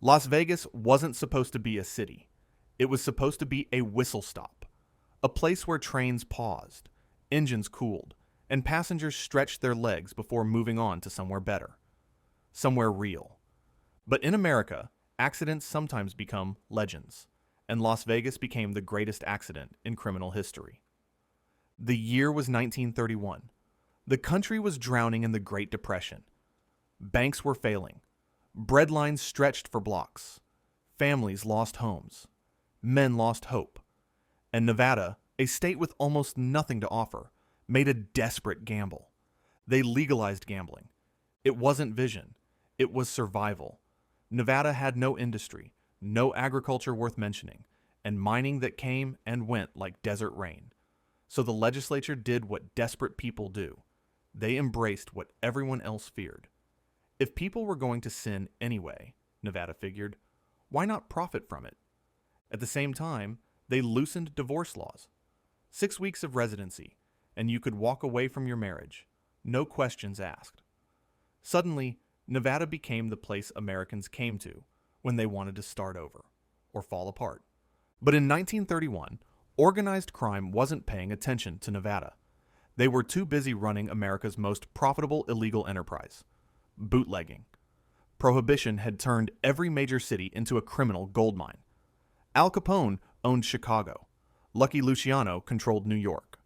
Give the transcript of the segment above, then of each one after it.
Las Vegas wasn't supposed to be a city. It was supposed to be a whistle stop, a place where trains paused, engines cooled, and passengers stretched their legs before moving on to somewhere better, somewhere real. But in America, accidents sometimes become legends, and Las Vegas became the greatest accident in criminal history. The year was 1931. The country was drowning in the Great Depression. Banks were failing. Bread lines stretched for blocks. Families lost homes. Men lost hope. And Nevada, a state with almost nothing to offer, made a desperate gamble. They legalized gambling. It wasn't vision. It was survival. Nevada had no industry, no agriculture worth mentioning, and mining that came and went like desert rain. So the legislature did what desperate people do. They embraced what everyone else feared. If people were going to sin anyway, Nevada figured, why not profit from it? At the same time, they loosened divorce laws. 6 weeks of residency, and you could walk away from your marriage, no questions asked. Suddenly, Nevada became the place Americans came to when they wanted to start over, or fall apart. But in 1931, organized crime wasn't paying attention to Nevada. They were too busy running America's most profitable illegal enterprise, bootlegging. Prohibition had turned every major city into a criminal gold mine. Al Capone owned Chicago. Lucky Luciano controlled New York.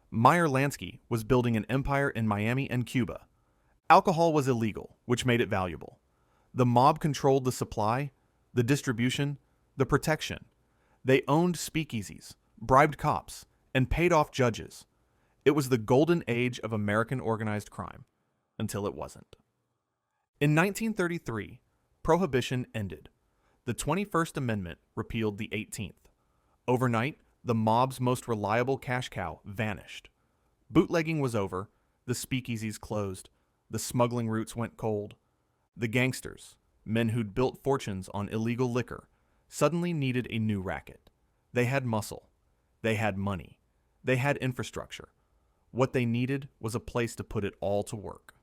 Meyer Lansky was building an empire in Miami and Cuba. Alcohol was illegal, which made it valuable. The mob controlled the supply, the distribution, the protection. They owned speakeasies, bribed cops, and paid off judges. It was the golden age of American organized crime, until it wasn't. In 1933, Prohibition ended. The 21st Amendment repealed the 18th. Overnight, the mob's most reliable cash cow vanished. Bootlegging was over, the speakeasies closed, the smuggling routes went cold. The gangsters, men who'd built fortunes on illegal liquor, suddenly needed a new racket. They had muscle. They had money. They had infrastructure. What they needed was a place to put it all to work.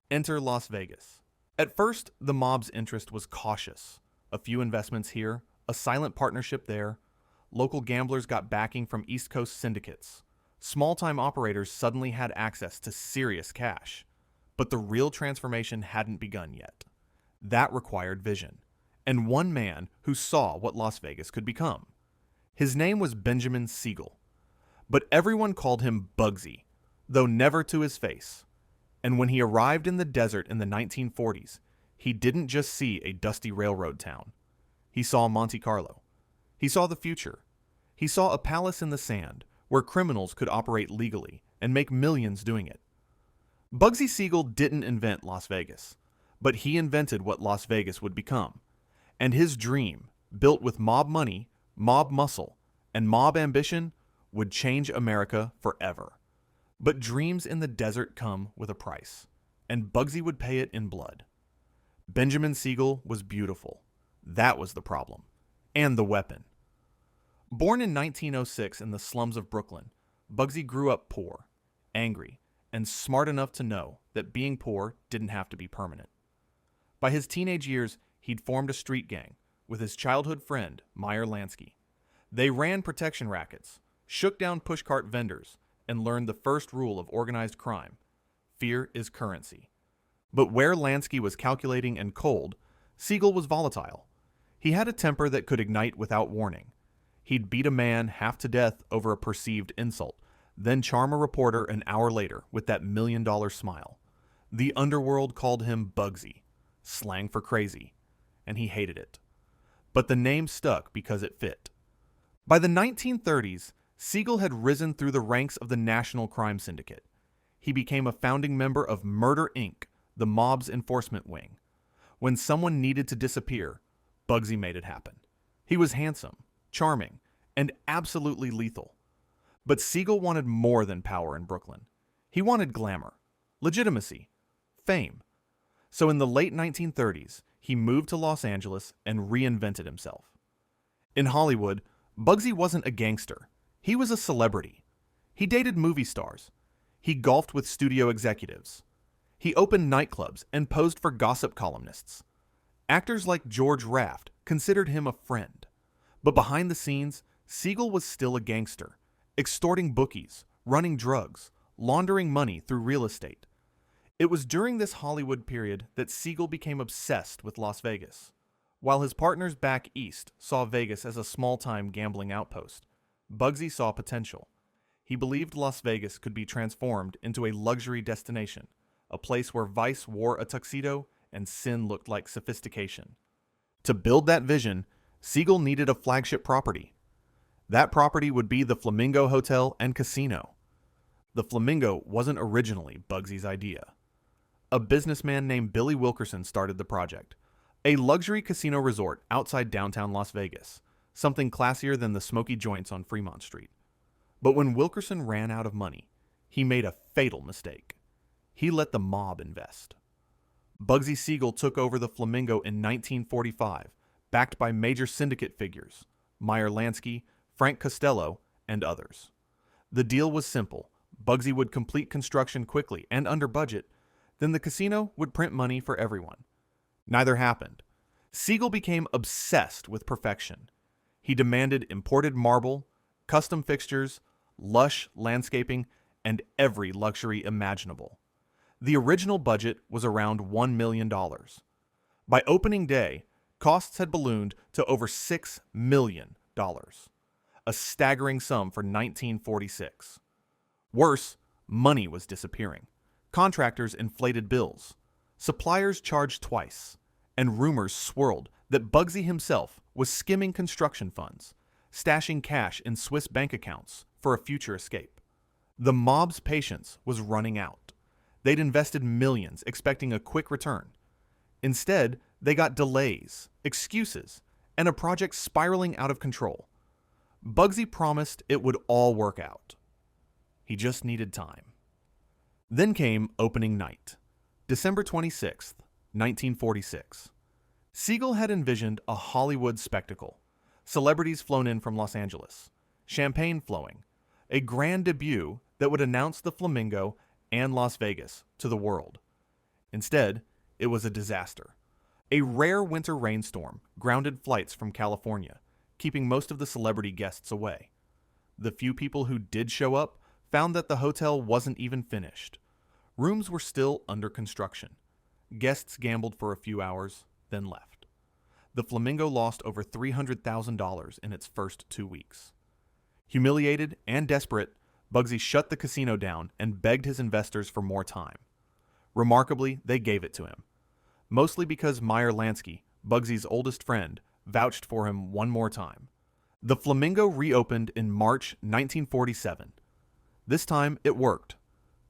Enter Las Vegas. At first, the mob's interest was cautious. A few investments here, a silent partnership there. Local gamblers got backing from East Coast syndicates. Small-time operators suddenly had access to serious cash. But the real transformation hadn't begun yet. That required vision, and one man who saw what Las Vegas could become. His name was Bugsy Siegel, but everyone called him Bugsy, though never to his face. And when he arrived in the desert in the 1940s, he didn't just see a dusty railroad town. He saw Monte Carlo. He saw the future. He saw a palace in the sand where criminals could operate legally and make millions doing it. Bugsy Siegel didn't invent Las Vegas, but he invented what Las Vegas would become. And his dream, built with mob money, mob muscle, and mob ambition, would change America forever. But dreams in the desert come with a price, and Bugsy would pay it in blood. Benjamin Siegel was beautiful. That was the problem. And the weapon. Born in 1906 in the slums of Brooklyn, Bugsy grew up poor, angry, and smart enough to know that being poor didn't have to be permanent. By his teenage years, he'd formed a street gang with his childhood friend, Meyer Lansky. They ran protection rackets, shook down pushcart vendors, and learned the first rule of organized crime: fear is currency. But where Lansky was calculating and cold, Siegel was volatile. He had a temper that could ignite without warning. He'd beat a man half to death over a perceived insult, then charm a reporter an hour later with that $1 million smile. The underworld called him Bugsy, slang for crazy, and he hated it. But the name stuck because it fit. By the 1930s, Siegel had risen through the ranks of the National Crime Syndicate. He became a founding member of Murder, Inc., the mob's enforcement wing. When someone needed to disappear, Bugsy made it happen. He was handsome, charming, and absolutely lethal. But Siegel wanted more than power in Brooklyn. He wanted glamour, legitimacy, fame. So in the late 1930s, he moved to Los Angeles and reinvented himself. In Hollywood, Bugsy wasn't a gangster. He was a celebrity. He dated movie stars. He golfed with studio executives. He opened nightclubs and posed for gossip columnists. Actors like George Raft considered him a friend. But behind the scenes, Siegel was still a gangster, extorting bookies, running drugs, laundering money through real estate. It was during this Hollywood period that Siegel became obsessed with Las Vegas. While his partners back east saw Vegas as a small-time gambling outpost, Bugsy saw potential. He believed Las Vegas could be transformed into a luxury destination, a place where vice wore a tuxedo and sin looked like sophistication. To build that vision, Siegel needed a flagship property. That property would be the Flamingo Hotel and Casino. The Flamingo wasn't originally Bugsy's idea. A businessman named Billy Wilkerson started the project, a luxury casino resort outside downtown Las Vegas, something classier than the smoky joints on Fremont Street. But when Wilkerson ran out of money, he made a fatal mistake. He let the mob invest. Bugsy Siegel took over the Flamingo in 1945, backed by major syndicate figures, Meyer Lansky, Frank Costello, and others. The deal was simple. Bugsy would complete construction quickly and under budget, then the casino would print money for everyone. Neither happened. Siegel became obsessed with perfection. He demanded imported marble, custom fixtures, lush landscaping, and every luxury imaginable. The original budget was around $1 million. By opening day, costs had ballooned to over $6 million, a staggering sum for 1946. Worse, money was disappearing. Contractors inflated bills. Suppliers charged twice. And rumors swirled that Bugsy himself was skimming construction funds, stashing cash in Swiss bank accounts for a future escape. The mob's patience was running out. They'd invested millions expecting a quick return. Instead, they got delays, excuses, and a project spiraling out of control. Bugsy promised it would all work out. He just needed time. Then came opening night, December 26th, 1946. Siegel had envisioned a Hollywood spectacle. Celebrities flown in from Los Angeles, champagne flowing, a grand debut that would announce the Flamingo and Las Vegas to the world. Instead, it was a disaster. A rare winter rainstorm grounded flights from California, keeping most of the celebrity guests away. The few people who did show up found that the hotel wasn't even finished. Rooms were still under construction. Guests gambled for a few hours, then left. The Flamingo lost over $300,000 in its first 2 weeks. Humiliated and desperate, Bugsy shut the casino down and begged his investors for more time. Remarkably, they gave it to him. Mostly because Meyer Lansky, Bugsy's oldest friend, vouched for him one more time. The Flamingo reopened in March 1947. This time, it worked.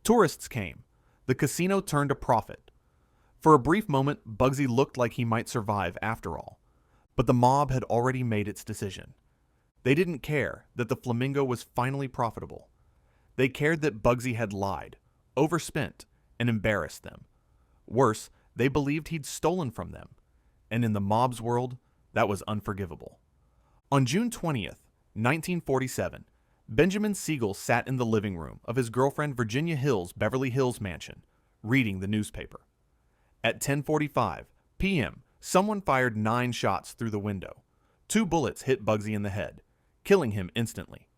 Tourists came. The casino turned a profit. For a brief moment, Bugsy looked like he might survive after all. But the mob had already made its decision. They didn't care that the Flamingo was finally profitable. They cared that Bugsy had lied, overspent, and embarrassed them. Worse, they believed he'd stolen from them. And in the mob's world, that was unforgivable. On June 20th, 1947, Benjamin Siegel sat in the living room of his girlfriend Virginia Hill's Beverly Hills mansion, reading the newspaper. At 10:45 p.m., someone fired 9 shots through the window. 2 bullets hit Bugsy in the head, killing him instantly.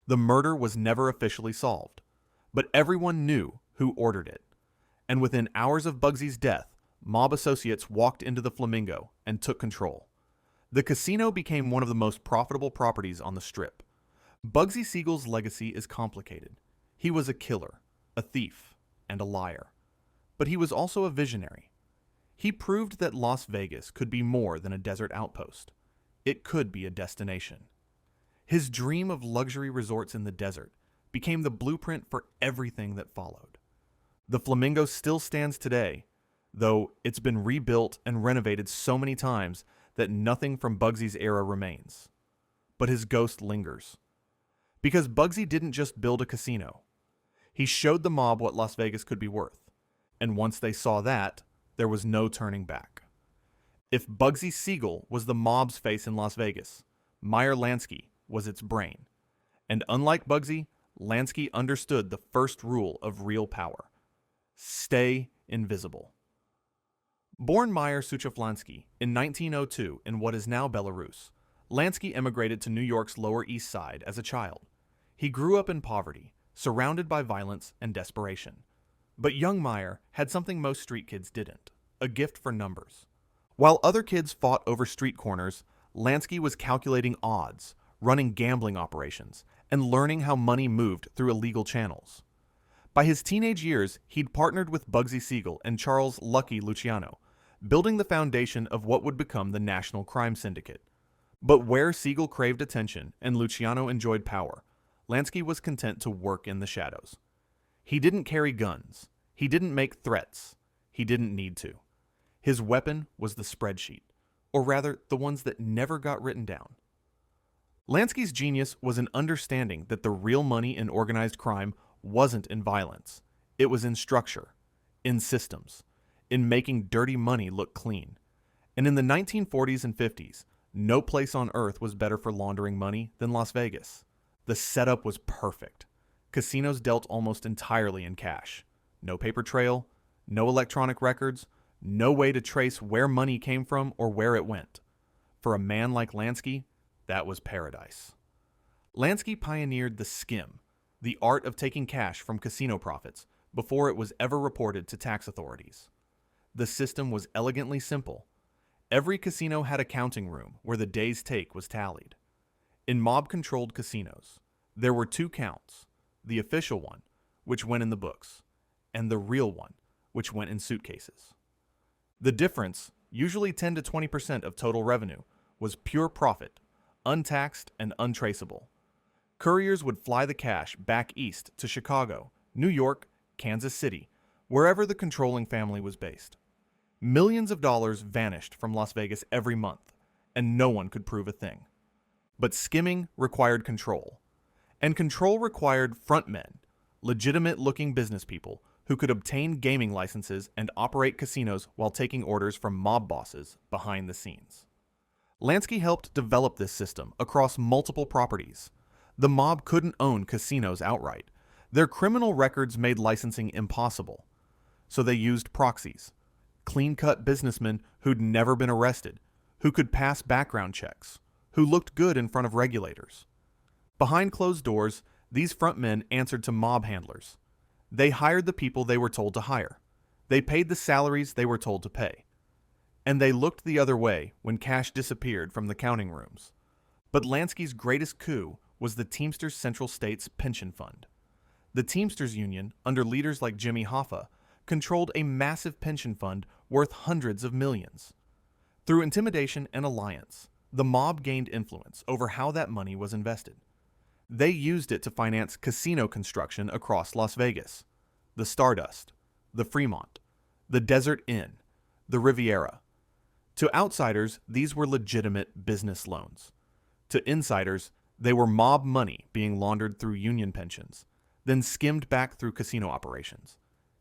The murder was never officially solved, but everyone knew who ordered it. And within hours of Bugsy's death, mob associates walked into the Flamingo and took control. The casino became one of the most profitable properties on the Strip. Bugsy Siegel's legacy is complicated. He was a killer, a thief, and a liar. But he was also a visionary. He proved that Las Vegas could be more than a desert outpost. It could be a destination. His dream of luxury resorts in the desert became the blueprint for everything that followed. The Flamingo still stands today, though it's been rebuilt and renovated so many times that nothing from Bugsy's era remains. But his ghost lingers. Because Bugsy didn't just build a casino. He showed the mob what Las Vegas could be worth. And once they saw that, there was no turning back. If Bugsy Siegel was the mob's face in Las Vegas, Meyer Lansky was its brain. And unlike Bugsy, Lansky understood the first rule of real power: stay invisible. Born Meyer Lansky in 1902 in what is now Belarus, Lansky emigrated to New York's Lower East Side as a child. He grew up in poverty, surrounded by violence and desperation. But young Meyer had something most street kids didn't, a gift for numbers. While other kids fought over street corners, Lansky was calculating odds, running gambling operations, and learning how money moved through illegal channels. By his teenage years, he'd partnered with Bugsy Siegel and Charles "Lucky" Luciano, building the foundation of what would become the National Crime Syndicate. But where Siegel craved attention and Luciano enjoyed power, Lansky was content to work in the shadows. He didn't carry guns. He didn't make threats. He didn't need to. His weapon was the spreadsheet, or rather, the ones that never got written down. Lansky's genius was in understanding that the real money in organized crime wasn't in violence. It was in structure, in systems, in making dirty money look clean. And in the 1940s and 50s, no place on earth was better for laundering money than Las Vegas. The setup was perfect. Casinos dealt almost entirely in cash. No paper trail, no electronic records, no way to trace where money came from or where it went. For a man like Lansky, that was paradise. Lansky pioneered the skim, the art of taking cash from casino profits, before it was ever reported to tax authorities. The system was elegantly simple. Every casino had a counting room where the day's take was tallied. In mob-controlled casinos, there were two counts, the official one, which went in the books, and the real one, which went in suitcases. The difference, usually 10 to 20% of total revenue, was pure profit, untaxed and untraceable. Couriers would fly the cash back east to Chicago, New York, Kansas City, wherever the controlling family was based. Millions of dollars vanished from Las Vegas every month, and no one could prove a thing. But skimming required control, and control required frontmen, legitimate-looking business people who could obtain gaming licenses and operate casinos while taking orders from mob bosses behind the scenes. Lansky helped develop this system across multiple properties. The mob couldn't own casinos outright. Their criminal records made licensing impossible. So they used proxies, clean-cut businessmen who'd never been arrested, who could pass background checks, who looked good in front of regulators. Behind closed doors, these frontmen answered to mob handlers. They hired the people they were told to hire. They paid the salaries they were told to pay. And they looked the other way when cash disappeared from the counting rooms. But Lansky's greatest coup was the Teamsters Central States Pension Fund. The Teamsters Union, under leaders like Jimmy Hoffa, controlled a massive pension fund worth hundreds of millions. Through intimidation and alliance, the mob gained influence over how that money was invested. They used it to finance casino construction across Las Vegas, the Stardust, the Fremont, the Desert Inn, the Riviera. To outsiders, these were legitimate business loans. To insiders, they were mob money being laundered through union pensions, then skimmed back through casino operations.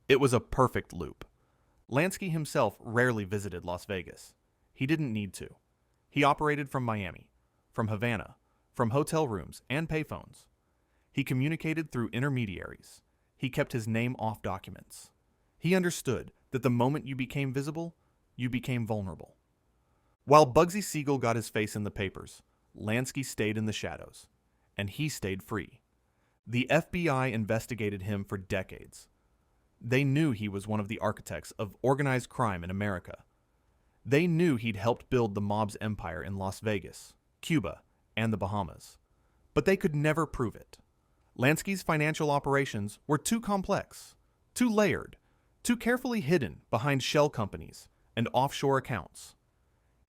It was a perfect loop. Lansky himself rarely visited Las Vegas. He didn't need to. He operated from Miami, from Havana, from hotel rooms and payphones. He communicated through intermediaries. He kept his name off documents. He understood that the moment you became visible, you became vulnerable. While Bugsy Siegel got his face in the papers, Lansky stayed in the shadows, and he stayed free. The FBI investigated him for decades. They knew he was one of the architects of organized crime in America. They knew he'd helped build the mob's empire in Las Vegas, Cuba, and the Bahamas. But they could never prove it. Lansky's financial operations were too complex, too layered, too carefully hidden behind shell companies and offshore accounts.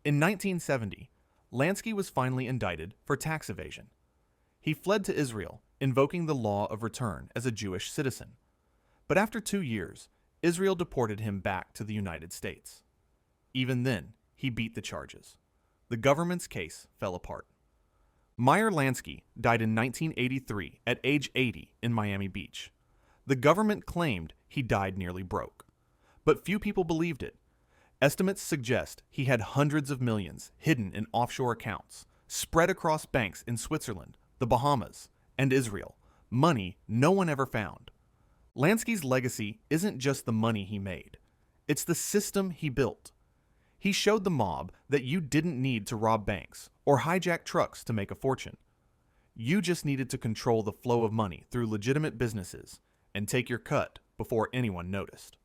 In 1970, Lansky was finally indicted for tax evasion. He fled to Israel, invoking the law of return as a Jewish citizen. But after 2 years, Israel deported him back to the United States. Even then, he beat the charges. The government's case fell apart. Meyer Lansky died in 1983 at age 80 in Miami Beach. The government claimed he died nearly broke. But few people believed it. Estimates suggest he had hundreds of millions hidden in offshore accounts, spread across banks in Switzerland, the Bahamas, and Israel, money no one ever found. Lansky's legacy isn't just the money he made. It's the system he built, He showed the mob that you didn't need to rob banks or hijack trucks to make a fortune. You just needed to control the flow of money through legitimate businesses and take your cut before anyone noticed.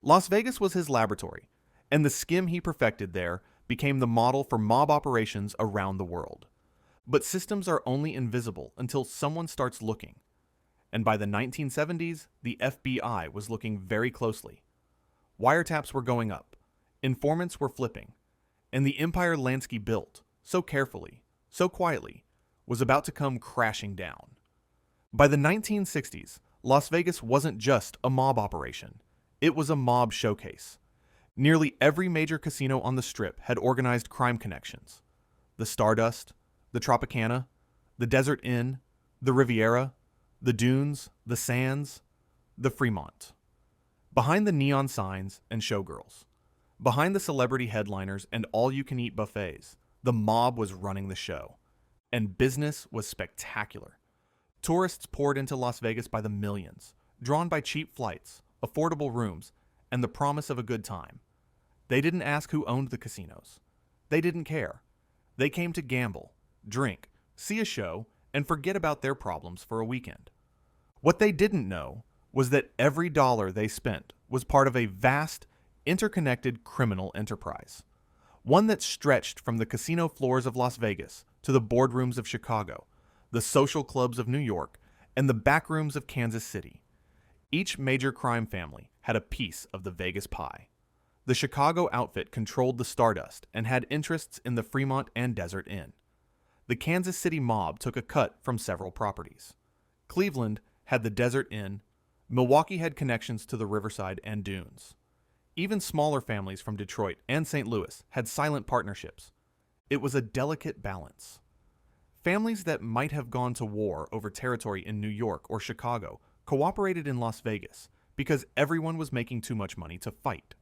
Las Vegas was his laboratory, and the scheme he perfected there became the model for mob operations around the world. But systems are only invisible until someone starts looking. And by the 1970s, the FBI was looking very closely. Wiretaps were going up, informants were flipping, and the empire Lansky built, so carefully, so quietly, was about to come crashing down. By the 1960s, Las Vegas wasn't just a mob operation. It was a mob showcase. Nearly every major casino on the Strip had organized crime connections. The Stardust, the Tropicana, the Desert Inn, the Riviera, the Dunes, the Sands, the Fremont. Behind the neon signs and showgirls, behind the celebrity headliners and all-you-can-eat buffets, the mob was running the show. And business was spectacular. Tourists poured into Las Vegas by the millions, drawn by cheap flights, affordable rooms, and the promise of a good time. They didn't ask who owned the casinos. They didn't care. They came to gamble, drink, see a show, and forget about their problems for a weekend. What they didn't know was that every dollar they spent was part of a vast, interconnected criminal enterprise. One that stretched from the casino floors of Las Vegas to the boardrooms of Chicago, the social clubs of New York, and the backrooms of Kansas City. Each major crime family had a piece of the Vegas pie. The Chicago outfit controlled the Stardust and had interests in the Fremont and Desert Inn. The Kansas City mob took a cut from several properties. Cleveland had the Desert Inn. Milwaukee had connections to the Riverside and Dunes. Even smaller families from Detroit and St. Louis had silent partnerships. It was a delicate balance. Families that might have gone to war over territory in New York or Chicago cooperated in Las Vegas because everyone was making too much money to fight.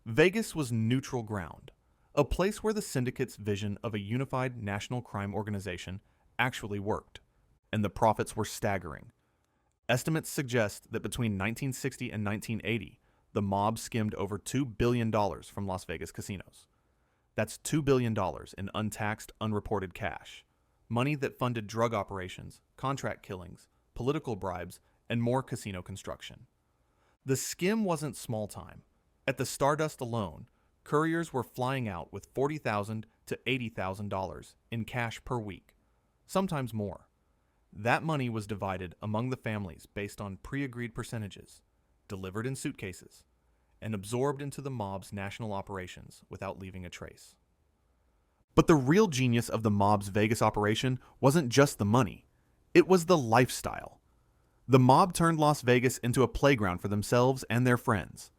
Vegas was neutral ground, a place where the syndicate's vision of a unified national crime organization actually worked, and the profits were staggering. Estimates suggest that between 1960 and 1980, the mob skimmed over $2 billion from Las Vegas casinos. That's $2 billion in untaxed, unreported cash, money that funded drug operations, contract killings, political bribes, and more casino construction. The skim wasn't small time. At the Stardust alone, couriers were flying out with $40,000 to $80,000 in cash per week, sometimes more. That money was divided among the families based on pre-agreed percentages, delivered in suitcases, and absorbed into the mob's national operations without leaving a trace. But the real genius of the mob's Vegas operation wasn't just the money. It was the lifestyle. The mob turned Las Vegas into a playground for themselves and their friends.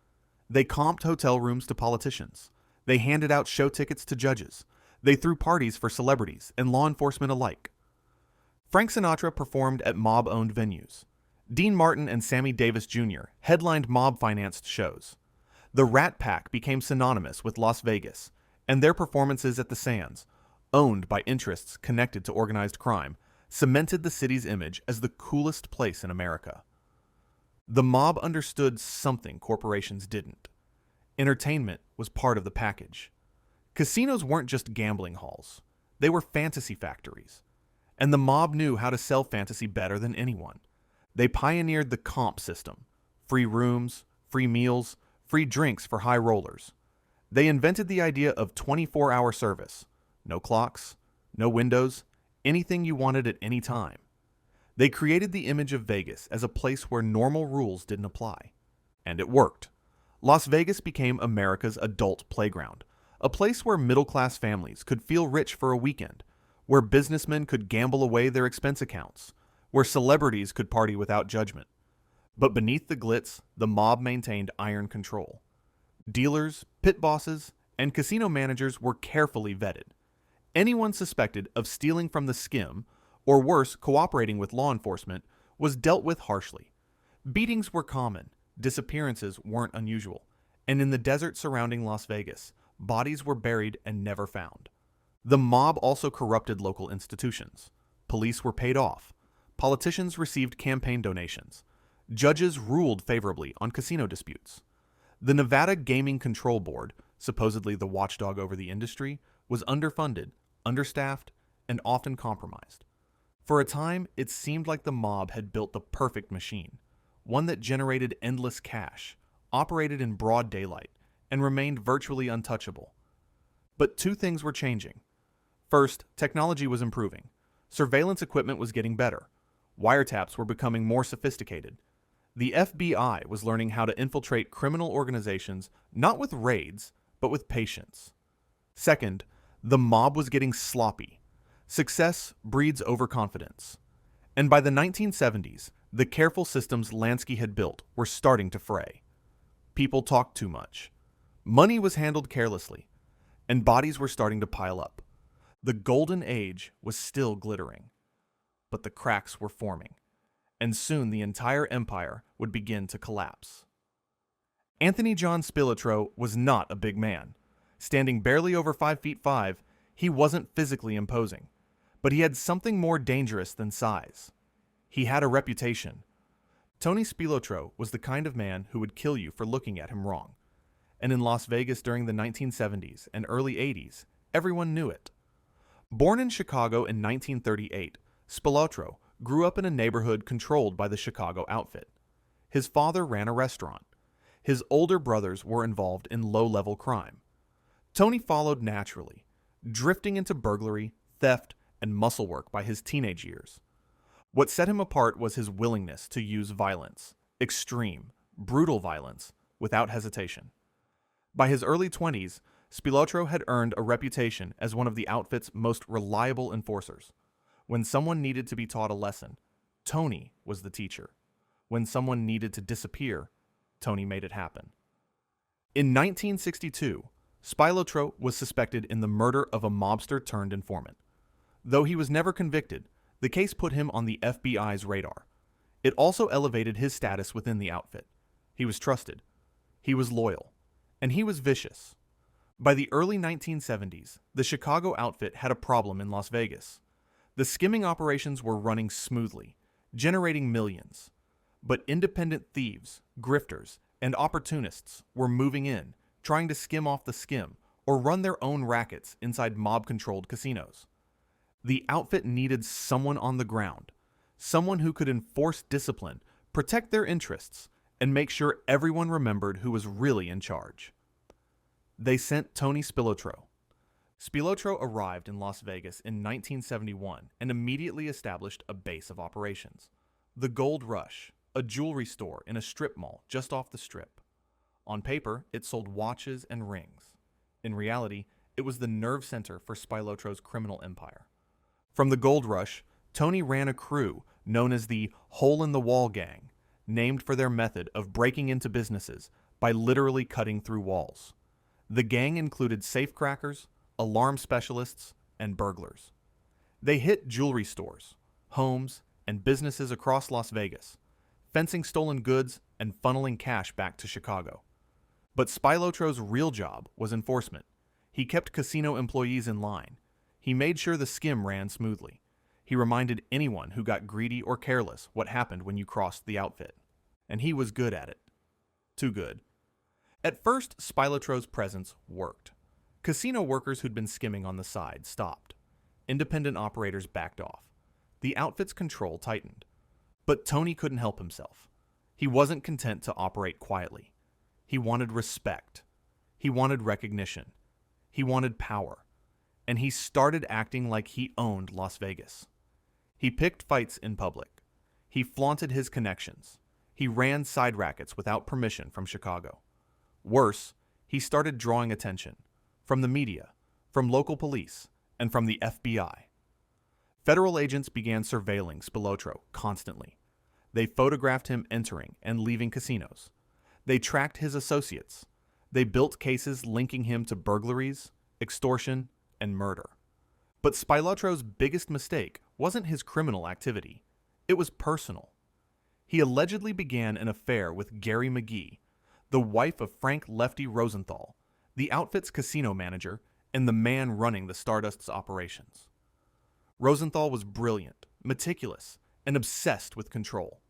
They comped hotel rooms to politicians. They handed out show tickets to judges. They threw parties for celebrities and law enforcement alike. Frank Sinatra performed at mob-owned venues. Dean Martin and Sammy Davis Jr. headlined mob-financed shows. The Rat Pack became synonymous with Las Vegas, and their performances at the Sands, owned by interests connected to organized crime, cemented the city's image as the coolest place in America. The mob understood something corporations didn't. Entertainment was part of the package. Casinos weren't just gambling halls. They were fantasy factories. And the mob knew how to sell fantasy better than anyone. They pioneered the comp system. Free rooms, free meals, free drinks for high rollers. They invented the idea of 24-hour service. No clocks, no windows, anything you wanted at any time. They created the image of Vegas as a place where normal rules didn't apply. And it worked. Las Vegas became America's adult playground, a place where middle-class families could feel rich for a weekend, where businessmen could gamble away their expense accounts, where celebrities could party without judgment. But beneath the glitz, the mob maintained iron control. Dealers, pit bosses, and casino managers were carefully vetted. Anyone suspected of stealing from the skim, or worse, cooperating with law enforcement, was dealt with harshly. Beatings were common, disappearances weren't unusual, and in the desert surrounding Las Vegas, bodies were buried and never found. The mob also corrupted local institutions. Police were paid off. Politicians received campaign donations. Judges ruled favorably on casino disputes. The Nevada Gaming Control Board supposedly the watchdog over the industry, was underfunded, understaffed, and often compromised. For a time, it seemed like the mob had built the perfect machine, one that generated endless cash, operated in broad daylight, and remained virtually untouchable. But two things were changing. First, technology was improving. Surveillance equipment was getting better. Wiretaps were becoming more sophisticated. The FBI was learning how to infiltrate criminal organizations not with raids, but with patience. Second, the mob was getting sloppy. Success breeds overconfidence. And by the 1970s, the careful systems Lansky had built were starting to fray. People talked too much. Money was handled carelessly, and bodies were starting to pile up. The golden age was still glittering, but the cracks were forming, and soon the entire empire would begin to collapse. Anthony John Spilotro was not a big man. Standing barely over 5'5", he wasn't physically imposing, but he had something more dangerous than size. He had a reputation. Tony Spilotro was the kind of man who would kill you for looking at him wrong. And in Las Vegas during the 1970s and early 80s, everyone knew it. Born in Chicago in 1938, Spilotro grew up in a neighborhood controlled by the Chicago outfit. His father ran a restaurant. His older brothers were involved in low-level crime. Tony followed naturally, drifting into burglary, theft, and muscle work by his teenage years. What set him apart was his willingness to use violence, extreme, brutal violence, without hesitation. By his early 20s, Spilotro had earned a reputation as one of the outfit's most reliable enforcers. When someone needed to be taught a lesson, Tony was the teacher. When someone needed to disappear, Tony made it happen. In 1962, Spilotro was suspected in the murder of a mobster-turned-informant. Though he was never convicted, the case put him on the FBI's radar. It also elevated his status within the outfit. He was trusted, he was loyal, and he was vicious. By the early 1970s, the Chicago outfit had a problem in Las Vegas. The skimming operations were running smoothly, generating millions. But independent thieves, grifters, and opportunists were moving in, trying to skim off the skim or run their own rackets inside mob-controlled casinos. The outfit needed someone on the ground, someone who could enforce discipline, protect their interests, and make sure everyone remembered who was really in charge. They sent Tony Spilotro. Spilotro arrived in Las Vegas in 1971 and immediately established a base of operations. The Gold Rush, a jewelry store in a strip mall just off the strip. On paper, it sold watches and rings. In reality, it was the nerve center for Spilotro's criminal empire. From the Gold Rush, Tony ran a crew known as the Hole-in-the-Wall Gang, named for their method of breaking into businesses by literally cutting through walls. The gang included safecrackers, alarm specialists, and burglars. They hit jewelry stores, homes, and businesses across Las Vegas, fencing stolen goods and funneling cash back to Chicago. But Spilotro's real job was enforcement. He kept casino employees in line. He made sure the skim ran smoothly. He reminded anyone who got greedy or careless what happened when you crossed the outfit. And he was good at it. Too good. At first, Spilotro's presence worked. Casino workers who'd been skimming on the side stopped. Independent operators backed off. The outfit's control tightened. But Tony couldn't help himself. He wasn't content to operate quietly. He wanted respect. He wanted recognition. He wanted power. And he started acting like he owned Las Vegas. He picked fights in public. He flaunted his connections. He ran side rackets without permission from Chicago. Worse, he started drawing attention from the media, from local police, and from the FBI. Federal agents began surveilling Spilotro constantly. They photographed him entering and leaving casinos. They tracked his associates. They built cases linking him to burglaries, extortion, and murder. But Spilotro's biggest mistake wasn't his criminal activity. It was personal. He allegedly began an affair with Gary McGee, the wife of Frank Lefty Rosenthal, the outfit's casino manager and the man running the Stardust's operations. Rosenthal was brilliant, meticulous, and obsessed with control.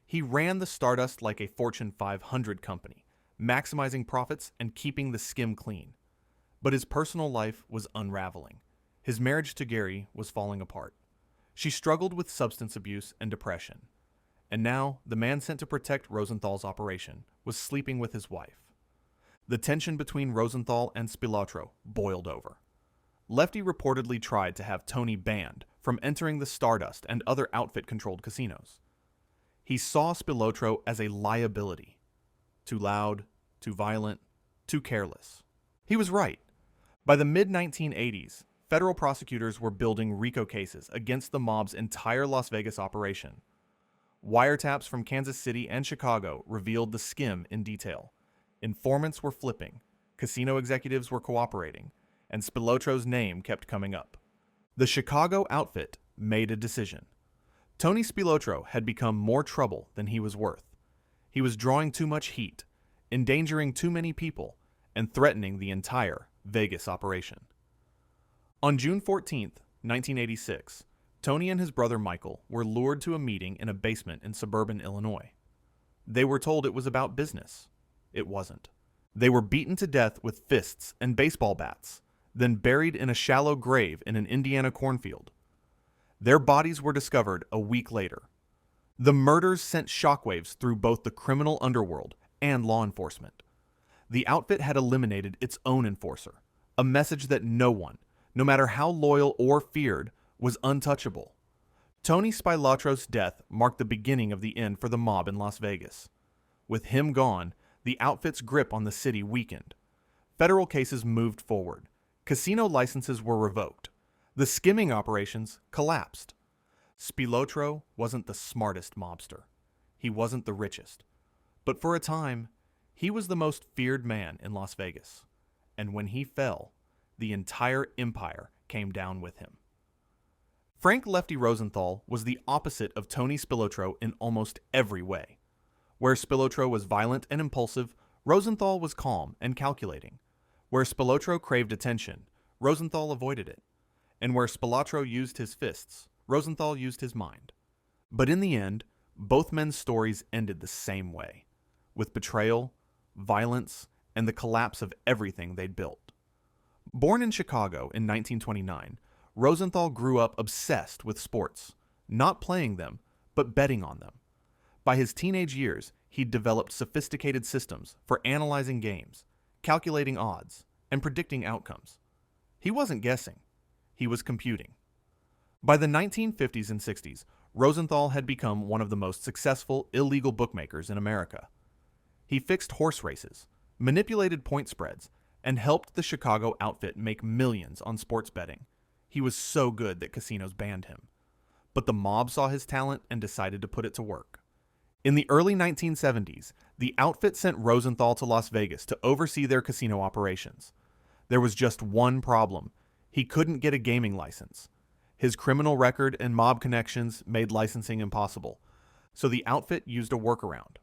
He ran the Stardust like a Fortune 500 company, maximizing profits and keeping the skim clean. But his personal life was unraveling. His marriage to Gary was falling apart. She struggled with substance abuse and depression. And now, the man sent to protect Rosenthal's operation was sleeping with his wife. The tension between Rosenthal and Spilotro boiled over. Lefty reportedly tried to have Tony banned from entering the Stardust and other outfit-controlled casinos. He saw Spilotro as a liability. Too loud, too violent, too careless. He was right. By the mid-1980s, federal prosecutors were building RICO cases against the mob's entire Las Vegas operation. Wiretaps from Kansas City and Chicago revealed the skim in detail. Informants were flipping, casino executives were cooperating, and Spilotro's name kept coming up. The Chicago outfit made a decision. Tony Spilotro had become more trouble than he was worth. He was drawing too much heat, endangering too many people, and threatening the entire Vegas operation. On June 14, 1986, Tony and his brother Michael were lured to a meeting in a basement in suburban Illinois. They were told it was about business. It wasn't. They were beaten to death with fists and baseball bats, then buried in a shallow grave in an Indiana cornfield. Their bodies were discovered a week later. The murders sent shockwaves through both the criminal underworld and law enforcement. The outfit had eliminated its own enforcer, a message that no one, no matter how loyal or feared, was untouchable. Tony Spilotro's death marked the beginning of the end for the mob in Las Vegas. With him gone, the outfit's grip on the city weakened. Federal cases moved forward. Casino licenses were revoked. The skimming operations collapsed. Spilotro wasn't the smartest mobster. He wasn't the richest. But for a time, he was the most feared man in Las Vegas. And when he fell, the entire empire came down with him. Frank Lefty Rosenthal was the opposite of Tony Spilotro in almost every way. Where Spilotro was violent and impulsive, Rosenthal was calm and calculating. Where Spilotro craved attention, Rosenthal avoided it. And where Spilotro used his fists, Rosenthal used his mind. But in the end, both men's stories ended the same way, with betrayal, violence, and the collapse of everything they'd built. Born in Chicago in 1929, Rosenthal grew up obsessed with sports, not playing them, but betting on them. By his teenage years, he'd developed sophisticated systems for analyzing games, calculating odds, and predicting outcomes. He wasn't guessing. He was computing. By the 1950s and 60s, Rosenthal had become one of the most successful illegal bookmakers in America. He fixed horse races, manipulated point spreads, and helped the Chicago outfit make millions on sports betting. He was so good that casinos banned him. But the mob saw his talent and decided to put it to work. In the early 1970s, the outfit sent Rosenthal to Las Vegas to oversee their casino operations. There was just one problem. He couldn't get a gaming license. His criminal record and mob connections made licensing impossible, so the outfit used a workaround.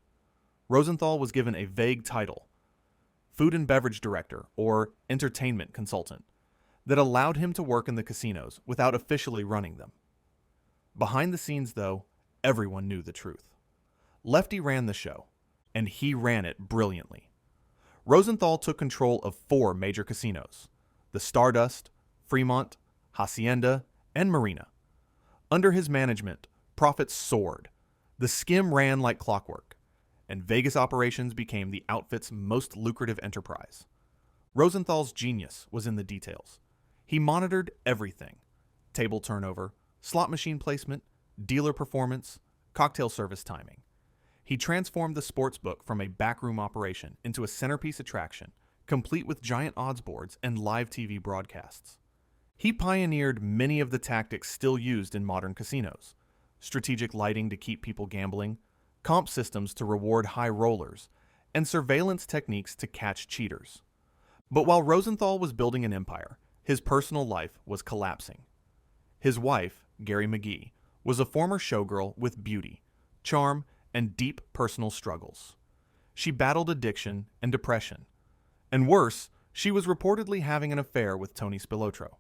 Rosenthal was given a vague title, Food and Beverage Director or Entertainment Consultant, that allowed him to work in the casinos without officially running them. Behind the scenes, though, everyone knew the truth. Lefty ran the show, and he ran it brilliantly. Rosenthal took control of 4 major casinos: the Stardust, Fremont, Hacienda, and Marina. Under his management, profits soared. The skim ran like clockwork, and Vegas operations became the outfit's most lucrative enterprise. Rosenthal's genius was in the details. He monitored everything: table turnover, slot machine placement, dealer performance, cocktail service timing. He transformed the sportsbook from a backroom operation into a centerpiece attraction, complete with giant odds boards and live TV broadcasts. He pioneered many of the tactics still used in modern casinos: strategic lighting to keep people gambling, comp systems to reward high rollers, and surveillance techniques to catch cheaters. But while Rosenthal was building an empire, his personal life was collapsing. His wife, Gary McGee, was a former showgirl with beauty, charm, and deep personal struggles. She battled addiction and depression. And worse, she was reportedly having an affair with Tony Spilotro.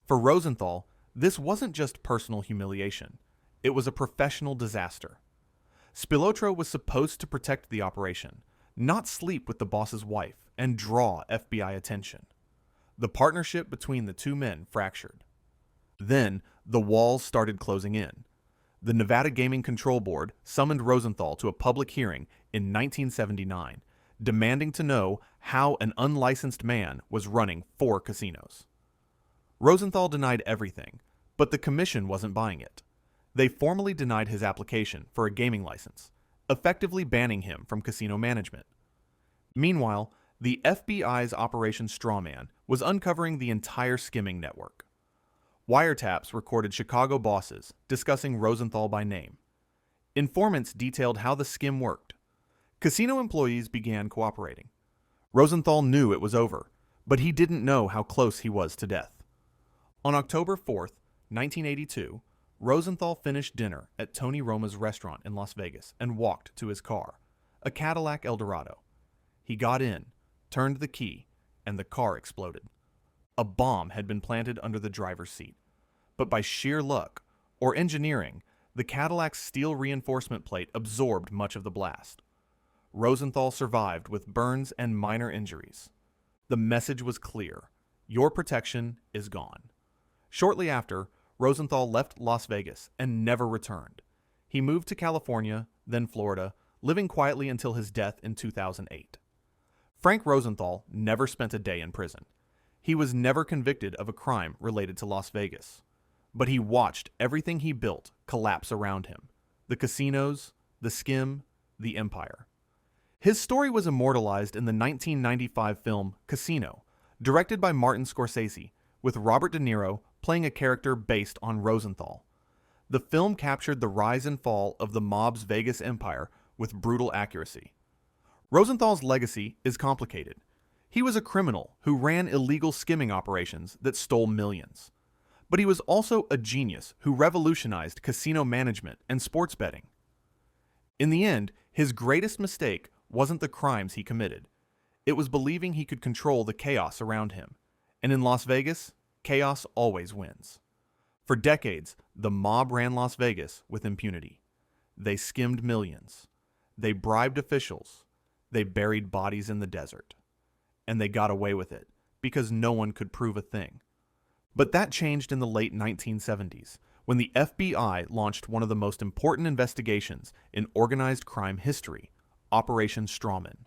For Rosenthal, this wasn't just personal humiliation. It was a professional disaster. Spilotro was supposed to protect the operation, not sleep with the boss's wife and draw FBI attention. The partnership between the two men fractured. Then, the walls started closing in. The Nevada Gaming Control Board summoned Rosenthal to a public hearing in 1979, demanding to know how an unlicensed man was running 4 casinos. Rosenthal denied everything, but the commission wasn't buying it. They formally denied his application for a gaming license, effectively banning him from casino management. Meanwhile, the FBI's Operation Strawman was uncovering the entire skimming network. Wiretaps recorded Chicago bosses discussing Rosenthal by name. Informants detailed how the skim worked. Casino employees began cooperating. Rosenthal knew it was over, but he didn't know how close he was to death. On October 4th, 1982, Rosenthal finished dinner at Tony Roma's restaurant in Las Vegas and walked to his car, a Cadillac Eldorado. He got in, turned the key, and the car exploded. A bomb had been planted under the driver's seat. But by sheer luck, or engineering, the Cadillac's steel reinforcement plate absorbed much of the blast. Rosenthal survived with burns and minor injuries. The message was clear: your protection is gone. Shortly after, Rosenthal left Las Vegas and never returned. He moved to California, then Florida, living quietly until his death in 2008. Frank Rosenthal never spent a day in prison. He was never convicted of a crime related to Las Vegas. But he watched everything he built collapse around him: the casinos, the skim, the empire. His story was immortalized in the 1995 film Casino, directed by Martin Scorsese, with Robert De Niro playing a character based on Rosenthal. The film captured the rise and fall of the mob's Vegas empire with brutal accuracy. Rosenthal's legacy is complicated. He was a criminal who ran illegal skimming operations that stole millions. But he was also a genius who revolutionized casino management and sports betting. In the end, his greatest mistake wasn't the crimes he committed. It was believing he could control the chaos around him. And in Las Vegas, chaos always wins. For decades, the mob ran Las Vegas with impunity. They skimmed millions. They bribed officials. They buried bodies in the desert. And they got away with it because no one could prove a thing. But that changed in the late 1970s, when the FBI launched one of the most important investigations in organized crime history, Operation Strawman.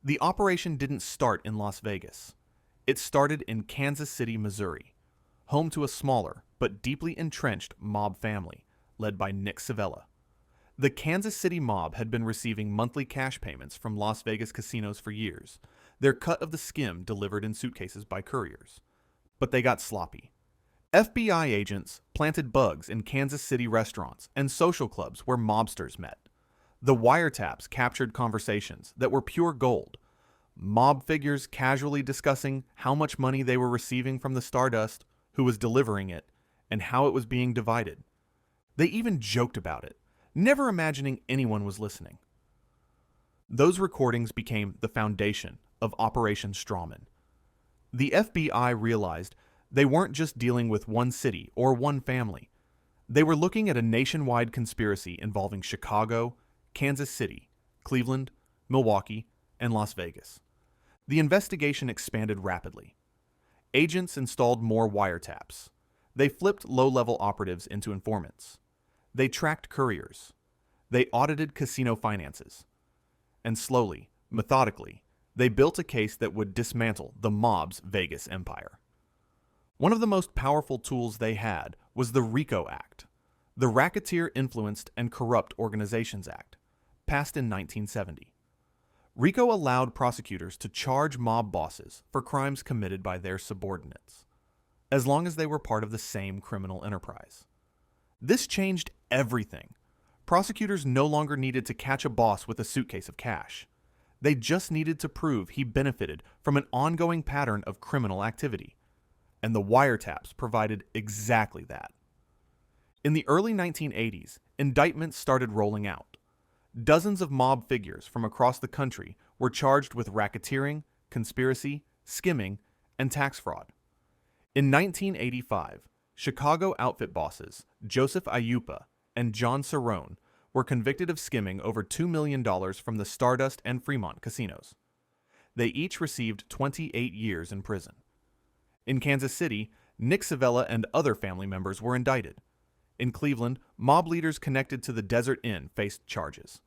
The operation didn't start in Las Vegas. It started in Kansas City, Missouri, home to a smaller but deeply entrenched mob family led by Nick Savella. The Kansas City mob had been receiving monthly cash payments from Las Vegas casinos for years, their cut of the skim delivered in suitcases by couriers. But they got sloppy. FBI agents planted bugs in Kansas City restaurants and social clubs where mobsters met. The wiretaps captured conversations that were pure gold. Mob figures casually discussing how much money they were receiving from the Stardust, who was delivering it, and how it was being divided. They even joked about it, never imagining anyone was listening. Those recordings became the foundation of Operation Strawman. The FBI realized they weren't just dealing with one city or one family. They were looking at a nationwide conspiracy involving Chicago, Kansas City, Cleveland, Milwaukee, and Las Vegas. The investigation expanded rapidly. Agents installed more wiretaps. They flipped low-level operatives into informants. They tracked couriers. They audited casino finances. And slowly, methodically, they built a case that would dismantle the mob's Vegas empire. One of the most powerful tools they had was the RICO Act, the Racketeer Influenced and Corrupt Organizations Act, passed in 1970. RICO allowed prosecutors to charge mob bosses for crimes committed by their subordinates, as long as they were part of the same criminal enterprise. This changed everything. Prosecutors no longer needed to catch a boss with a suitcase of cash. They just needed to prove he benefited from an ongoing pattern of criminal activity. And the wiretaps provided exactly that. In the early 1980s, indictments started rolling out. Dozens of mob figures from across the country were charged with racketeering, conspiracy, skimming, and tax fraud. In 1985, Chicago outfit bosses Joseph Ayupa and John Cerrone were convicted of skimming over $2 million from the Stardust and Fremont casinos. They each received 28 years in prison. In Kansas City, Nick Savella and other family members were indicted. In Cleveland, mob leaders connected to the Desert Inn faced charges.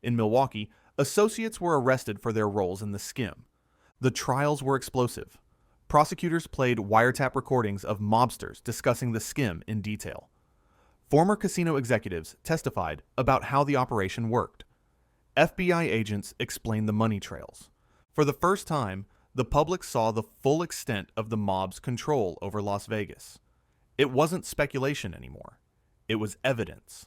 In Milwaukee, associates were arrested for their roles in the skim. The trials were explosive. Prosecutors played wiretap recordings of mobsters discussing the skim in detail. Former casino executives testified about how the operation worked. FBI agents explained the money trails. For the first time, the public saw the full extent of the mob's control over Las Vegas. It wasn't speculation anymore. It was evidence.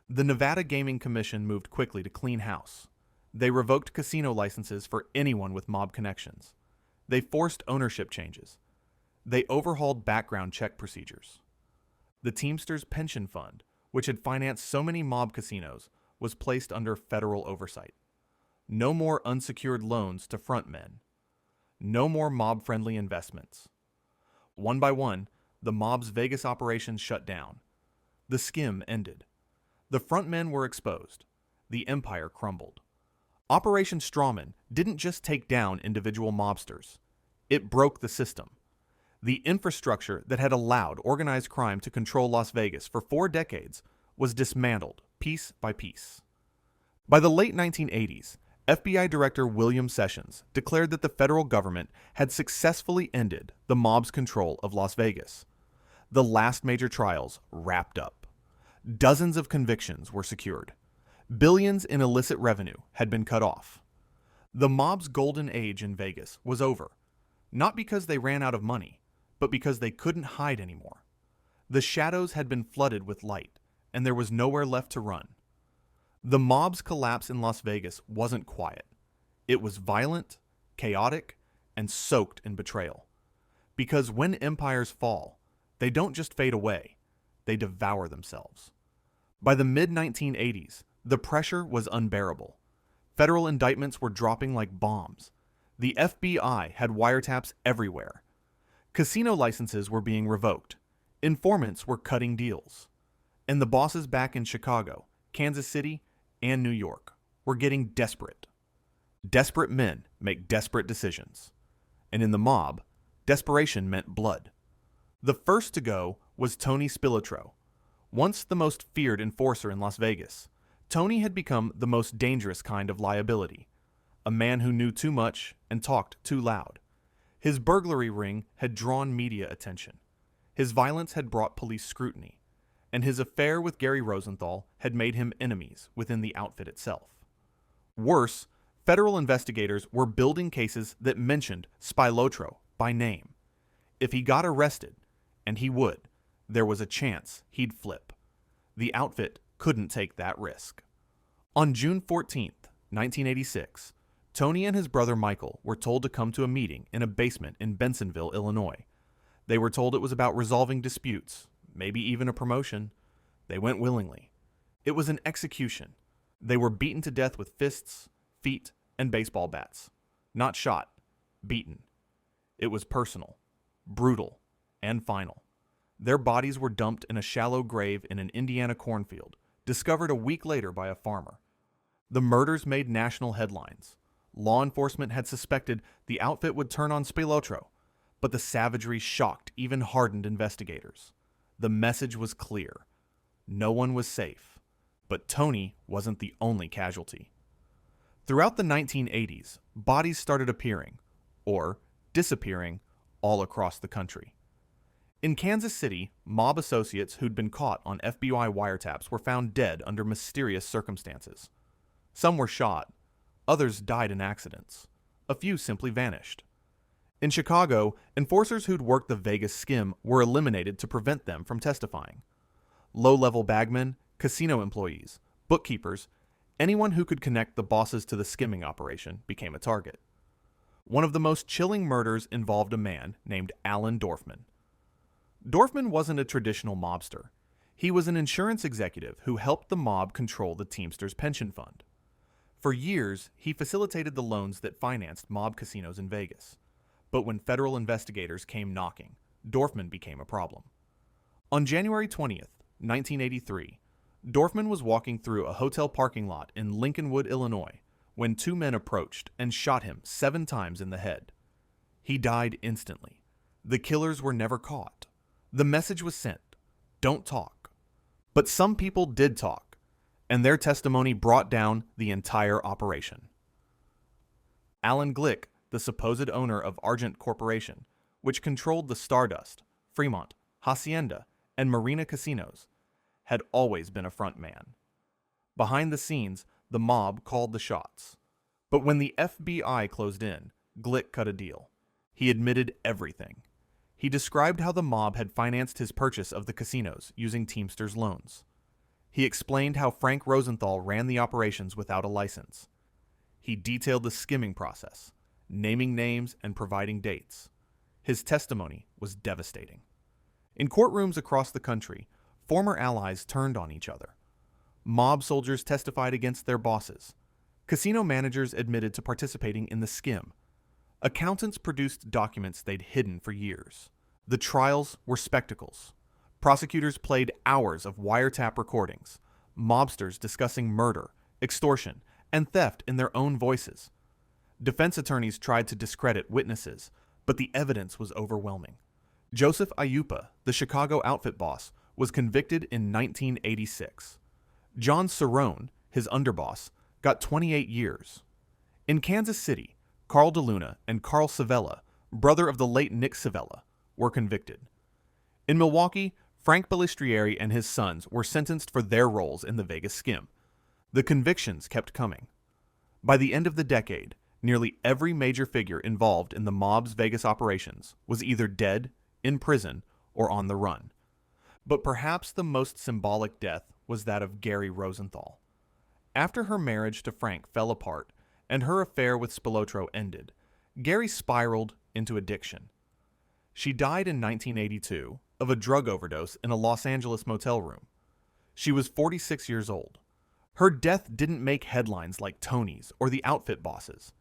The Nevada Gaming Commission moved quickly to clean house. They revoked casino licenses for anyone with mob connections. They forced ownership changes. They overhauled background check procedures. The Teamsters Pension Fund, which had financed so many mob casinos, was placed under federal oversight. No more unsecured loans to frontmen. No more mob-friendly investments. One by one, the mob's Vegas operations shut down. The skim ended. The frontmen were exposed. The empire crumbled. Operation Strawman didn't just take down individual mobsters. It broke the system. The infrastructure that had allowed organized crime to control Las Vegas for 4 decades was dismantled piece by piece. By the late 1980s, FBI Director William Sessions declared that the federal government had successfully ended the mob's control of Las Vegas. The last major trials wrapped up. Dozens of convictions were secured. Billions in illicit revenue had been cut off. The mob's golden age in Vegas was over, not because they ran out of money, but because they couldn't hide anymore. The shadows had been flooded with light, and there was nowhere left to run. The mob's collapse in Las Vegas wasn't quiet. It was violent, chaotic, and soaked in betrayal. Because when empires fall, they don't just fade away, they devour themselves. By the mid-1980s, the pressure was unbearable. Federal indictments were dropping like bombs. The FBI had wiretaps everywhere. Casino licenses were being revoked. Informants were cutting deals. And the bosses back in Chicago, Kansas City, and New York were getting desperate. Desperate men make desperate decisions. And in the mob, desperation meant blood. The first to go was Tony Spilotro. Once the most feared enforcer in Las Vegas, Tony had become the most dangerous kind of liability, a man who knew too much and talked too loud. His burglary ring had drawn media attention. His violence had brought police scrutiny, and his affair with Gary Rosenthal had made him enemies within the outfit itself. Worse, federal investigators were building cases that mentioned Spilotro by name. If he got arrested, and he would, there was a chance he'd flip. The outfit couldn't take that risk. On June 14th, 1986, Tony and his brother Michael were told to come to a meeting in a basement in Bensonville, Illinois. They were told it was about resolving disputes, maybe even a promotion. They went willingly. It was an execution. They were beaten to death with fists, feet, and baseball bats. Not shot, beaten. It was personal, brutal, and final. Their bodies were dumped in a shallow grave in an Indiana cornfield, discovered a week later by a farmer. The murders made national headlines. Law enforcement had suspected the outfit would turn on Spilotro, but the savagery shocked even hardened investigators. The message was clear. No one was safe, but Tony wasn't the only casualty. Throughout the 1980s, bodies started appearing, or disappearing, all across the country. In Kansas City, mob associates who'd been caught on FBI wiretaps were found dead under mysterious circumstances. Some were shot, others died in accidents, a few simply vanished. In Chicago, enforcers who'd worked the Vegas skim were eliminated to prevent them from testifying. Low-level bagmen, casino employees, bookkeepers, anyone who could connect the bosses to the skimming operation became a target. One of the most chilling murders involved a man named Alan Dorfman. Dorfman wasn't a traditional mobster. He was an insurance executive who helped the mob control the Teamsters Pension Fund. For years, he facilitated the loans that financed mob casinos in Vegas. But when federal investigators came knocking, Dorfman became a problem. On January 20th, 1983, Dorfman was walking through a hotel parking lot in Lincolnwood, Illinois, when 2 men approached and shot him 7 times in the head. He died instantly. The killers were never caught. The message was sent: don't talk. But some people did talk, and their testimony brought down the entire operation. Alan Glick, the supposed owner of Argent Corporation, which controlled the Stardust, Fremont, Hacienda, and Marina casinos, had always been a front man. Behind the scenes, the mob called the shots. But when the FBI closed in, Glick cut a deal. He admitted everything. He described how the mob had financed his purchase of the casinos using Teamsters loans. He explained how Frank Rosenthal ran the operations without a license. He detailed the skimming process, naming names and providing dates. His testimony was devastating. In courtrooms across the country, former allies turned on each other. Mob soldiers testified against their bosses. Casino managers admitted to participating in the skim. Accountants produced documents they'd hidden for years. The trials were spectacles. Prosecutors played hours of wiretap recordings, mobsters discussing murder, extortion, and theft in their own voices. Defense attorneys tried to discredit witnesses, but the evidence was overwhelming. Joseph Ayupa, the Chicago outfit boss, was convicted in 1986. John Cerrone, his underboss, got 28 years. In Kansas City, Carl DeLuna and Carl Savella, brother of the late Nick Savella, were convicted. In Milwaukee, Frank Balistrieri and his sons were sentenced for their roles in the Vegas skim. The convictions kept coming. By the end of the decade, nearly every major figure involved in the mob's Vegas operations was either dead, in prison, or on the run. But perhaps the most symbolic death was that of Gary Rosenthal. After her marriage to Frank fell apart and her affair with Spilotro ended, Gary spiraled into addiction. She died in 1982 of a drug overdose in a Los Angeles motel room. She was 46 years old. Her death didn't make headlines like Tony's or the outfit bosses,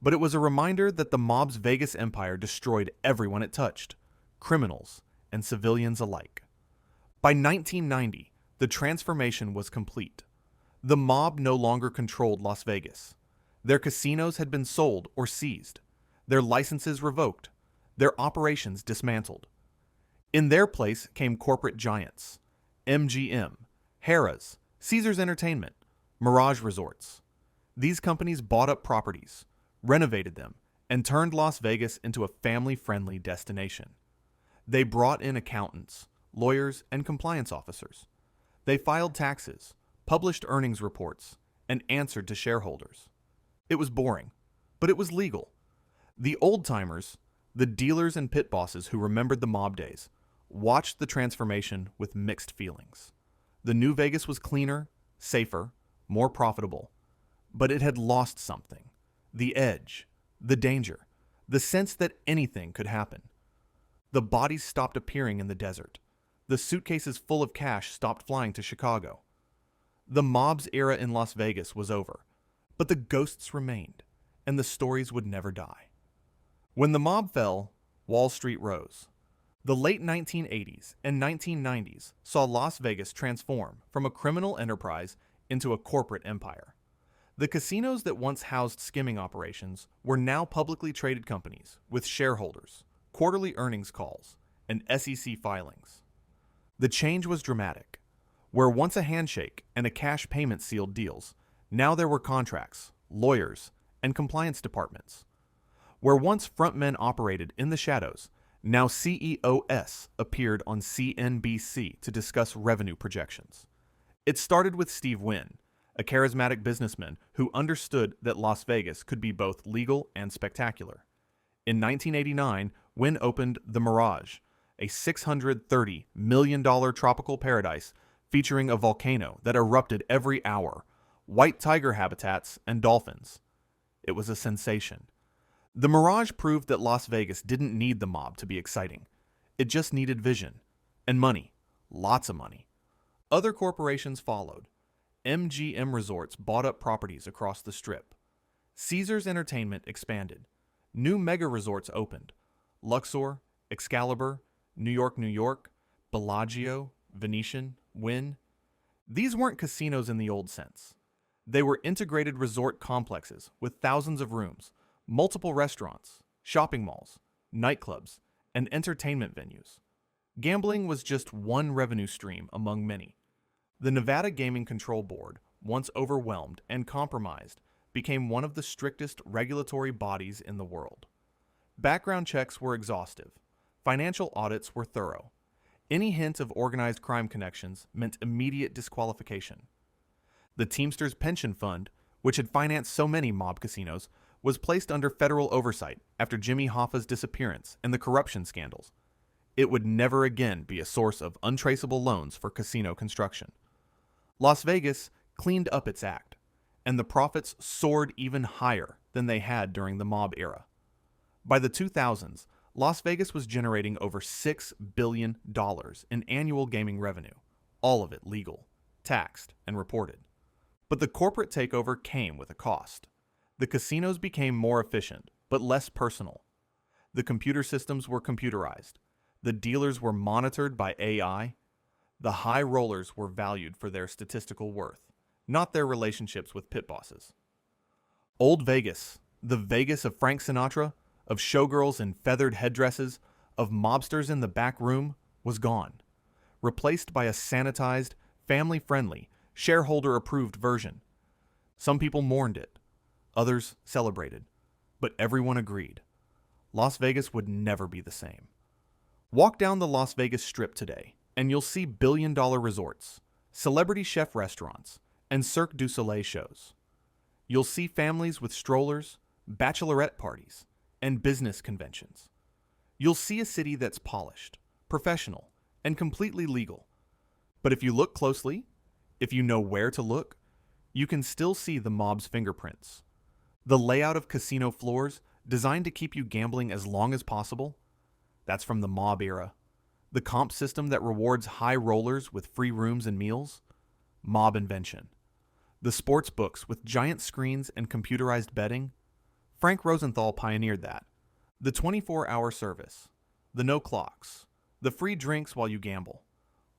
but it was a reminder that the mob's Vegas empire destroyed everyone it touched, criminals and civilians alike. By 1990, the transformation was complete. The mob no longer controlled Las Vegas. Their casinos had been sold or seized, their licenses revoked, their operations dismantled. In their place came corporate giants: MGM, Harrah's, Caesars Entertainment, Mirage Resorts. These companies bought up properties, renovated them, and turned Las Vegas into a family-friendly destination. They brought in accountants, lawyers, and compliance officers. They filed taxes, published earnings reports, and answered to shareholders. It was boring, but it was legal. The old-timers, the dealers and pit bosses who remembered the mob days, watched the transformation with mixed feelings. The new Vegas was cleaner, safer, more profitable, but it had lost something: the edge, the danger, the sense that anything could happen. The bodies stopped appearing in the desert. The suitcases full of cash stopped flying to Chicago. The mob's era in Las Vegas was over, but the ghosts remained, and the stories would never die. When the mob fell, Wall Street rose. The late 1980s and 1990s saw Las Vegas transform from a criminal enterprise into a corporate empire. The casinos that once housed skimming operations were now publicly traded companies with shareholders, quarterly earnings calls, and SEC filings. The change was dramatic. Where once a handshake and a cash payment sealed deals, now there were contracts, lawyers, and compliance departments. Where once frontmen operated in the shadows, now CEOs appeared on CNBC to discuss revenue projections. It started with Steve Wynn, a charismatic businessman who understood that Las Vegas could be both legal and spectacular. In 1989, Wynn opened the Mirage, a $630 million tropical paradise featuring a volcano that erupted every hour, white tiger habitats, and dolphins. It was a sensation. The Mirage proved that Las Vegas didn't need the mob to be exciting. It just needed vision. And money. Lots of money. Other corporations followed. MGM Resorts bought up properties across the Strip. Caesars Entertainment expanded. New mega resorts opened. Luxor, Excalibur, New York, Bellagio, Venetian, Wynn. These weren't casinos in the old sense. They were integrated resort complexes with thousands of rooms, multiple restaurants, shopping malls, nightclubs, and entertainment venues. Gambling was just one revenue stream among many. The Nevada Gaming Control Board, once overwhelmed and compromised, became one of the strictest regulatory bodies in the world. Background checks were exhaustive. Financial audits were thorough. Any hint of organized crime connections meant immediate disqualification. The Teamsters Pension Fund, which had financed so many mob casinos, was placed under federal oversight after Jimmy Hoffa's disappearance and the corruption scandals. It would never again be a source of untraceable loans for casino construction. Las Vegas cleaned up its act, and the profits soared even higher than they had during the mob era. By the 2000s, Las Vegas was generating over $6 billion in annual gaming revenue, all of it legal, taxed, and reported. But the corporate takeover came with a cost. The casinos became more efficient, but less personal. The computer systems were computerized. The dealers were monitored by AI. The high rollers were valued for their statistical worth, not their relationships with pit bosses. Old Vegas, the Vegas of Frank Sinatra, of showgirls in feathered headdresses, of mobsters in the back room, was gone, replaced by a sanitized, family-friendly, shareholder-approved version. Some people mourned it. Others celebrated. But everyone agreed. Las Vegas would never be the same. Walk down the Las Vegas Strip today, and you'll see billion-dollar resorts, celebrity chef restaurants, and Cirque du Soleil shows. You'll see families with strollers, bachelorette parties, and business conventions. You'll see a city that's polished, professional, and completely legal. But if you look closely, if you know where to look, you can still see the mob's fingerprints. The layout of casino floors designed to keep you gambling as long as possible, that's from the mob era. The comp system that rewards high rollers with free rooms and meals, mob invention. The sports books with giant screens and computerized betting, Frank Rosenthal pioneered that. The 24-hour service, the no clocks, the free drinks while you gamble.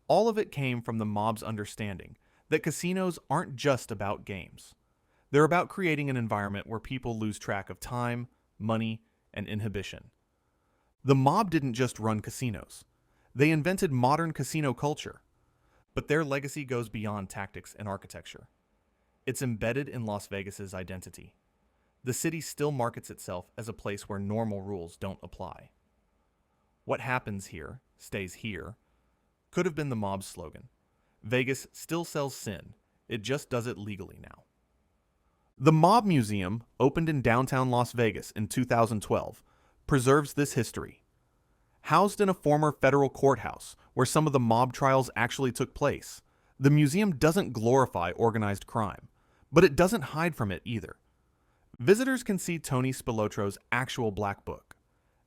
All of it came from the mob's understanding that casinos aren't just about games. They're about creating an environment where people lose track of time, money, and inhibition. The mob didn't just run casinos. They invented modern casino culture. But their legacy goes beyond tactics and architecture. It's embedded in Las Vegas's identity. The city still markets itself as a place where normal rules don't apply. What happens here stays here could have been the mob's slogan. Vegas still sells sin. It just does it legally now. The Mob Museum, opened in downtown Las Vegas in 2012, preserves this history. Housed in a former federal courthouse where some of the mob trials actually took place, the museum doesn't glorify organized crime, but it doesn't hide from it either. Visitors can see Tony Spilotro's actual black book.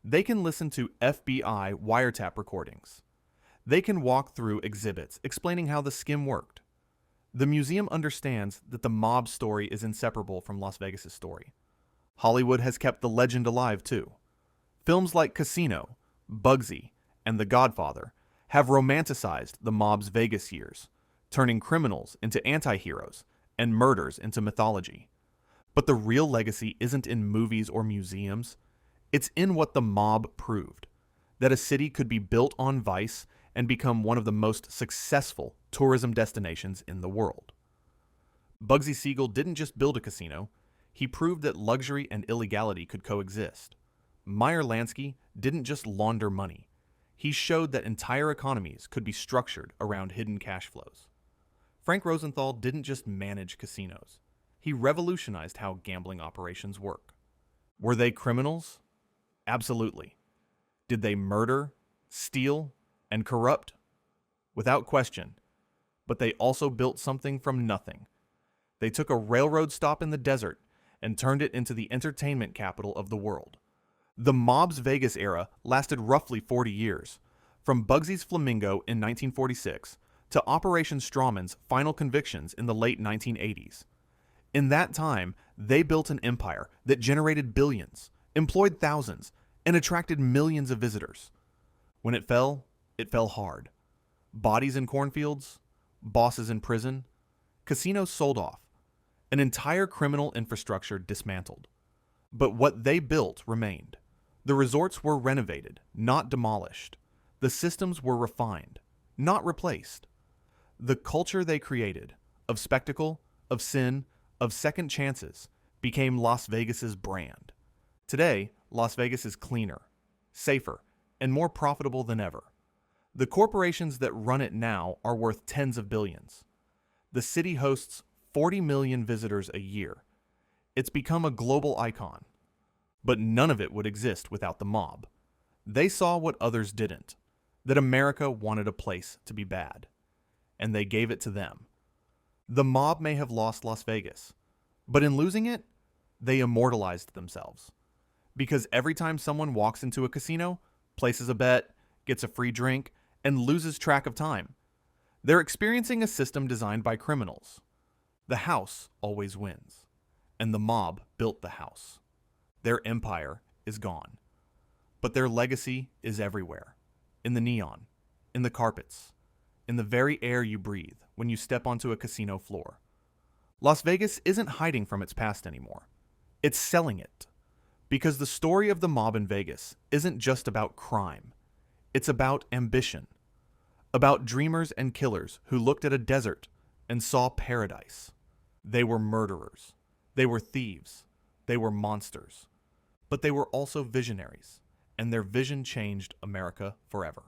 They can listen to FBI wiretap recordings. They can walk through exhibits explaining how the skim worked. The museum understands that the mob story is inseparable from Las Vegas' story. Hollywood has kept the legend alive too. Films like Casino, Bugsy, and The Godfather have romanticized the mob's Vegas years, turning criminals into anti-heroes and murders into mythology. But the real legacy isn't in movies or museums. It's in what the mob proved, that a city could be built on vice and become one of the most successful tourism destinations in the world. Bugsy Siegel didn't just build a casino, he proved that luxury and illegality could coexist. Meyer Lansky didn't just launder money, he showed that entire economies could be structured around hidden cash flows. Frank Rosenthal didn't just manage casinos, he revolutionized how gambling operations work. Were they criminals? Absolutely. Did they murder, steal, and corrupt? Without question. But they also built something from nothing. They took a railroad stop in the desert and turned it into the entertainment capital of the world. The mob's Vegas era lasted roughly 40 years, from Bugsy's Flamingo in 1946 to Operation Strawman's final convictions in the late 1980s. In that time, they built an empire that generated billions, employed thousands, and attracted millions of visitors. When it fell hard. Bodies in cornfields, bosses in prison, casinos sold off, an entire criminal infrastructure dismantled. But what they built remained. The resorts were renovated, not demolished. The systems were refined, not replaced. The culture they created, of spectacle, of sin, of second chances, became Las Vegas's brand. Today, Las Vegas is cleaner, safer, and more profitable than ever. The corporations that run it now are worth tens of billions. The city hosts 40 million visitors a year. It's become a global icon. But none of it would exist without the mob. They saw what others didn't, that America wanted a place to be bad, and they gave it to them. The mob may have lost Las Vegas, but in losing it, they immortalized themselves. Because every time someone walks into a casino, places a bet, gets a free drink, and loses track of time, they're experiencing a system designed by criminals. The house always wins, and the mob built the house. Their empire is gone, but their legacy is everywhere, in the neon, in the carpets, in the very air you breathe when you step onto a casino floor. Las Vegas isn't hiding from its past anymore. It's selling it. Because the story of the mob in Vegas isn't just about crime. It's about ambition. About dreamers and killers who looked at a desert and saw paradise. They were murderers. They were thieves. They were monsters. But they were also visionaries, and their vision changed America forever.